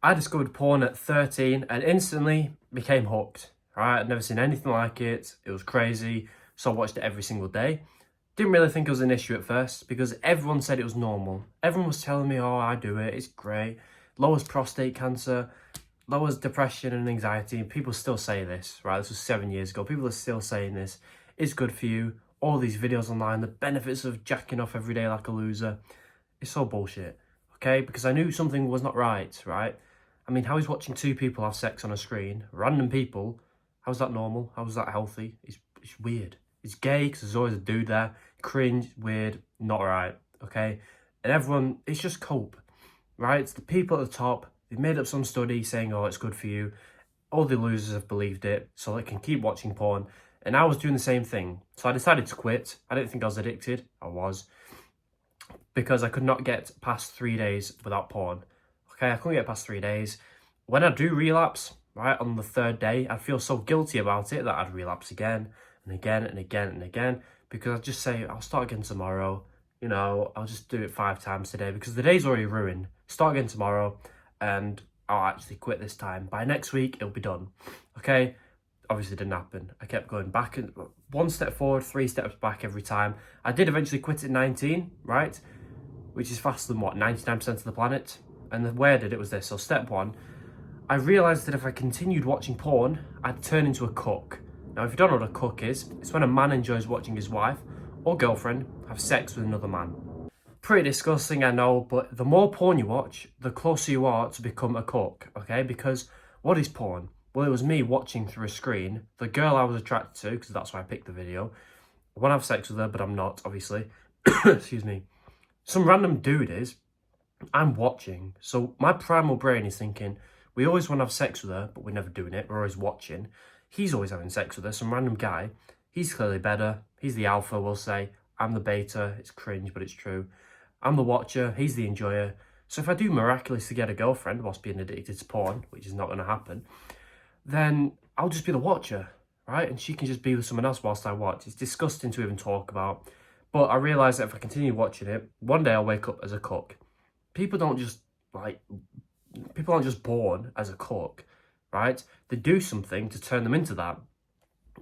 I discovered porn at 13 and instantly became hooked, right? I'd never seen anything like it. It was crazy. So I watched it every single day. Didn't really think it was an issue at first because everyone said it was normal. Everyone was telling me, oh, I do it, it's great. Lowers prostate cancer, lowers depression and anxiety. People still say this, right? This was 7 years ago. People are still saying this. It's good for you. All these videos online, the benefits of jacking off every day like a loser. It's so bullshit, okay? Because I knew something was not right, right? I mean, how is watching two people have sex on a screen, random people, how's that normal? How's that healthy? It's weird. It's gay because there's always a dude there. Cringe, weird, not right, okay? And everyone, it's just cope, right? It's the people at the top. They've made up some study saying, oh, it's good for you. All the losers have believed it, so they can keep watching porn. And I was doing the same thing. So I decided to quit. I didn't think I was addicted. I was. Because I could not get past 3 days without porn. Okay, I couldn't get past 3 days. When I do relapse, right, on the third day, I feel so guilty about it that I'd relapse again and again and again and again, because I'd just say, I'll start again tomorrow. You know, I'll just do it 5 times today because the day's already ruined. Start again tomorrow and I'll actually quit this time. By next week, it'll be done. Okay? Obviously, it didn't happen. I kept going back, and 1 step forward, 3 steps back every time. I did eventually quit at 19, right? Which is faster than what, 99% of the planet? And the way I did it was this. So step 1, I realised that if I continued watching porn, I'd turn into a cook. Now, if you don't know what a cook is, it's when a man enjoys watching his wife or girlfriend have sex with another man. Pretty disgusting, I know, but the more porn you watch, the closer you are to become a cook, okay? Because what is porn? Well, it was me watching through a screen. The girl I was attracted to, because that's why I picked the video. I want to have sex with her, but I'm not, obviously. Excuse me. Some random dude is. I'm watching. So my primal brain is thinking, we always want to have sex with her, but we're never doing it. We're always watching. He's always having sex with her, some random guy. He's clearly better. He's the alpha, we'll say. I'm the beta. It's cringe, but it's true. I'm the watcher. He's the enjoyer. So if I do miraculously get a girlfriend whilst being addicted to porn, which is not going to happen, then I'll just be the watcher, right? And she can just be with someone else whilst I watch. It's disgusting to even talk about. But I realise that if I continue watching it, one day I'll wake up as a cook. People aren't just born as a cook, right? They do something to turn them into that.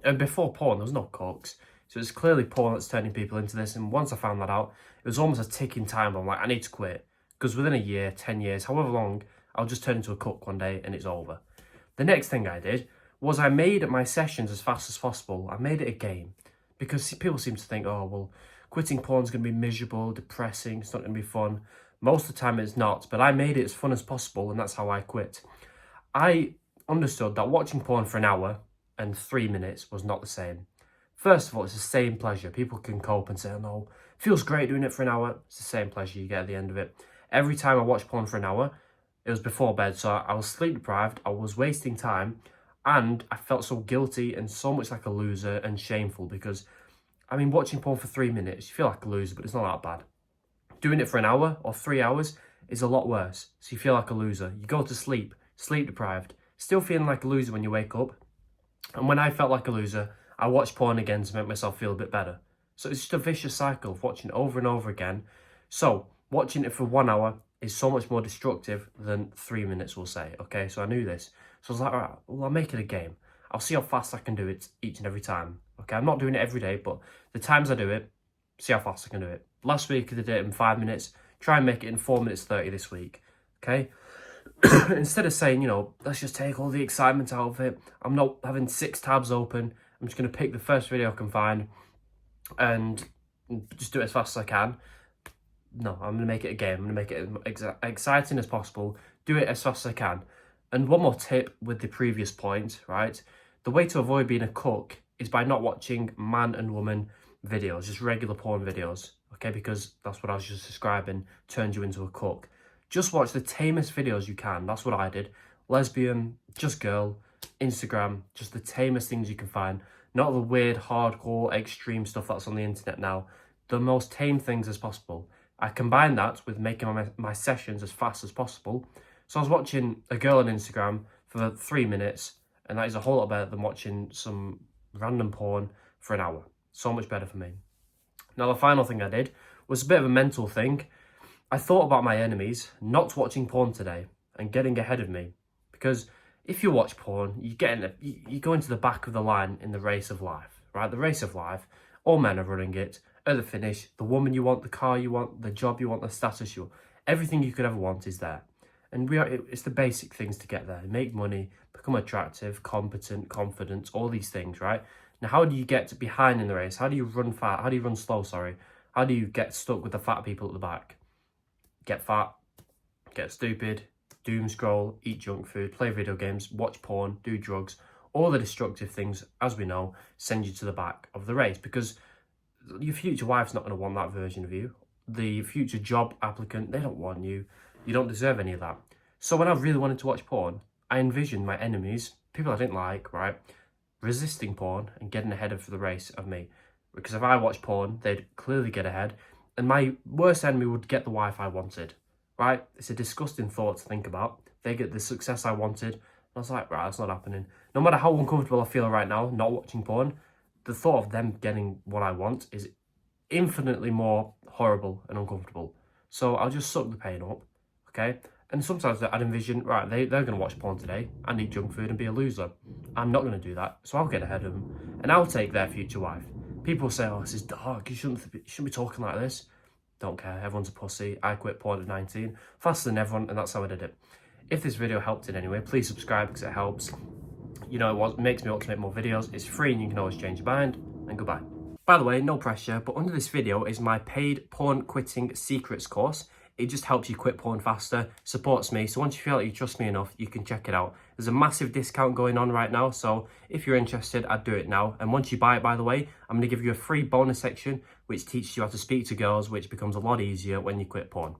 And before porn, there was no cooks. So it's clearly porn that's turning people into this. And once I found that out, it was almost a ticking time. I'm like, I need to quit. Because within a year, 10 years, however long, I'll just turn into a cook one day and it's over. The next thing I did was I made my sessions as fast as possible. I made it a game. Because people seem to think, oh, well, quitting porn is going to be miserable, depressing, it's not going to be fun. Most of the time it's not, but I made it as fun as possible, and that's how I quit. I understood that watching porn for an hour and 3 minutes was not the same. First of all, it's the same pleasure. People can cope and say, oh no, feels great doing it for an hour. It's the same pleasure you get at the end of it. Every time I watched porn for an hour, it was before bed, so I was sleep deprived, I was wasting time, and I felt so guilty and so much like a loser and shameful because, I mean, watching porn for 3 minutes, you feel like a loser, but it's not that bad. Doing it for an hour or 3 hours is a lot worse. So you feel like a loser. You go to sleep deprived, still feeling like a loser when you wake up. And when I felt like a loser, I watched porn again to make myself feel a bit better. So it's just a vicious cycle of watching it over and over again. So watching it for 1 hour is so much more destructive than 3 minutes, we'll say. Okay, so I knew this. So I was like, all right, well, I'll make it a game. I'll see how fast I can do it each and every time. Okay, I'm not doing it every day, but the times I do it, see how fast I can do it. Last week I did it in 5 minutes. Try and make it in 4 minutes 30 this week. Okay? Instead of saying, you know, let's just take all the excitement out of it. I'm not having 6 tabs open. I'm just going to pick the first video I can find and just do it as fast as I can. No, I'm going to make it a game. I'm going to make it as exciting as possible. Do it as fast as I can. And one more tip with the previous point, right? The way to avoid being a cook is by not watching man and woman videos, just regular porn videos, okay? Because that's what I was just describing, turns you into a cook. Just watch the tamest videos you can. That's what I did. Lesbian, just girl, Instagram, just the tamest things you can find. Not the weird, hardcore, extreme stuff that's on the internet now. The most tame things as possible. I combined that with making my sessions as fast as possible. So I was watching a girl on Instagram for 3 minutes, and that is a whole lot better than watching some random porn for an hour. So much better for me. Now, the final thing I did was a bit of a mental thing. I thought about my enemies not watching porn today. and getting ahead of me. Because if you watch porn, you go into the back of the line in the race of life, right? The race of life, all men are running it. At the finish, the woman you want, the car you want, the job you want, the status you want, everything you could ever want is there. And it's the basic things to get there. Make money, become attractive, competent, confident, all these things, right? Now, how do you get behind in the race? How do you run fat? How do you run slow, sorry? How do you get stuck with the fat people at the back? Get fat, get stupid, doom scroll, eat junk food, play video games, watch porn, do drugs. All the destructive things, as we know, send you to the back of the race, because your future wife's not going to want that version of you. The future job applicant, they don't want you. You don't deserve any of that. So when I really wanted to watch porn, I envisioned my enemies, people I didn't like, right, resisting porn and getting ahead of the race of me. Because if I watched porn, they'd clearly get ahead, and my worst enemy would get the wife I wanted, right? It's a disgusting thought to think about. They get the success I wanted. I was like, right, that's not happening. No matter how uncomfortable I feel right now, not watching porn, the thought of them getting what I want is infinitely more horrible and uncomfortable. So I'll just suck the pain up, okay? And sometimes I'd envision, right, they're going to watch porn today and eat junk food and be a loser. I'm not going to do that, so I'll get ahead of them and I'll take their future wife. People say, oh, this is dark, you shouldn't be talking like this. Don't care, everyone's a pussy. I quit porn at 19, faster than everyone, and that's how I did it. If this video helped in any way, please subscribe because it helps. You know, it makes me want to make more videos. It's free and you can always change your mind. And goodbye. By the way, no pressure, but under this video is my paid porn quitting secrets course. It just helps you quit porn faster, supports me. So once you feel like you trust me enough, you can check it out. There's a massive discount going on right now. So if you're interested, I'd do it now. And once you buy it, by the way, I'm going to give you a free bonus section, which teaches you how to speak to girls, which becomes a lot easier when you quit porn.